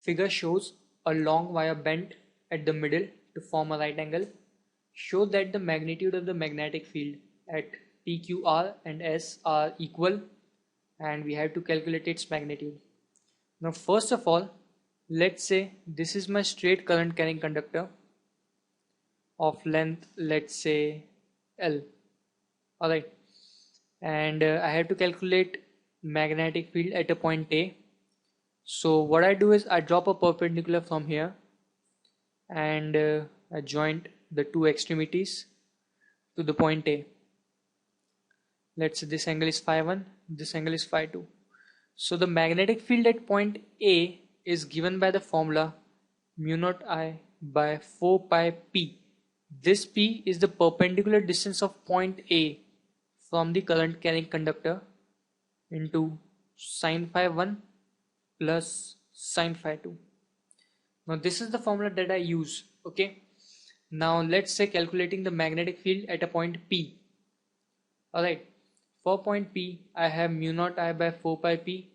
Figure shows a long wire bent at the middle to form a right angle. Show that the magnitude of the magnetic field at PQR and S are equal, and we have to calculate its magnitude. Now first of all, let's say this is my straight current carrying conductor of length, let's say L. Alright, and I have to calculate magnetic field at a point A. So what I do is I drop a perpendicular from here, and I joint the two extremities to the point A. Let's say this angle is phi 1, this angle is phi 2. So the magnetic field at point A is given by the formula mu naught I by 4 pi p. This p is the perpendicular distance of point A from the current carrying conductor into sine phi 1 plus sine phi 2. Now this is the formula that I use. Okay. Now let's say calculating the magnetic field at a point P. Alright. For point P, I have mu naught I by 4 pi p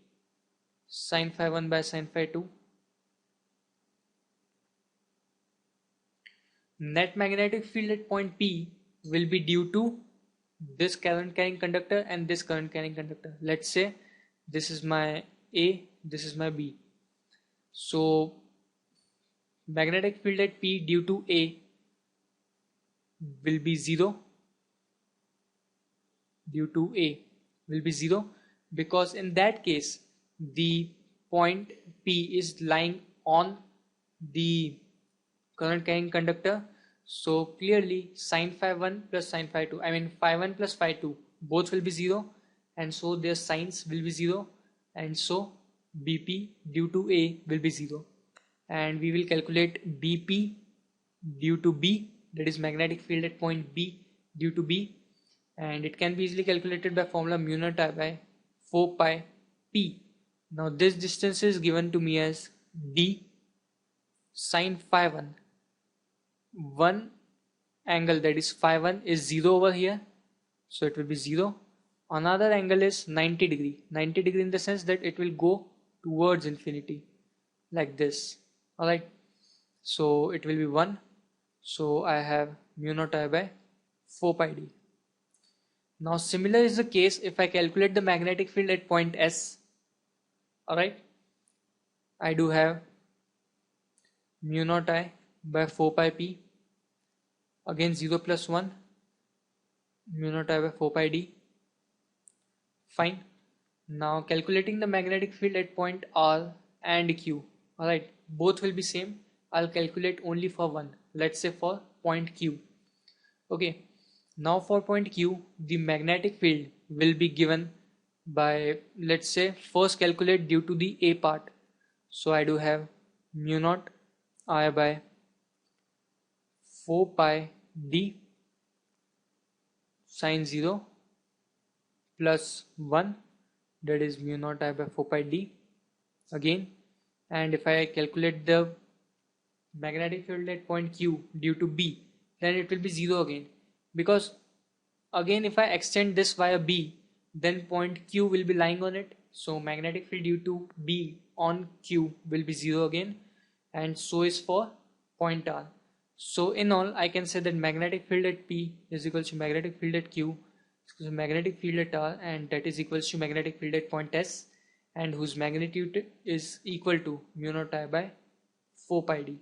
sine phi 1 by sine phi 2. Net magnetic field at point P will be due to this current carrying conductor and this current carrying conductor. Let's say this is my A, this is my B. So magnetic field at P due to A will be 0. Due to A will be 0, because in that case the point P is lying on the current carrying conductor. So clearly sine phi 1 plus sine phi 2, I mean phi 1 plus phi 2, both will be 0, and so their signs will be 0, and so BP due to A will be 0, and we will calculate BP due to B, that is magnetic field at point B due to B, and it can be easily calculated by formula mu naught I by 4 pi p. Now this distance is given to me as d sine phi 1. One angle, that is phi 1, is 0 over here, so it will be 0. Another angle is 90 degree. 90 degree in the sense that it will go towards infinity like this. Alright, so it will be 1. So I have mu naught I by 4 pi d. Now similar is the case if I calculate the magnetic field at point S. Alright, I do have mu naught I by 4 pi p, again 0 plus 1, mu naught I by 4 pi d. Fine. Now calculating the magnetic field at point R and Q. Alright, both will be same. I'll calculate only for one, let's say for point Q. Okay, now for point Q, the magnetic field will be given by, let's say, first calculate due to the A part. So I do have mu naught I by 4 pi d sine 0 plus 1, that is mu naught I by 4 pi d again. And if I calculate the magnetic field at point Q due to B, then it will be 0 again, because again if I extend this via B, then point Q will be lying on it, so magnetic field due to B on Q will be 0 again, and so is for point R. So in all, I can say that magnetic field at P is equals to magnetic field at Q is equals to magnetic field at R, and that is equals to magnetic field at point S, and whose magnitude is equal to mu naught I by 4 pi d.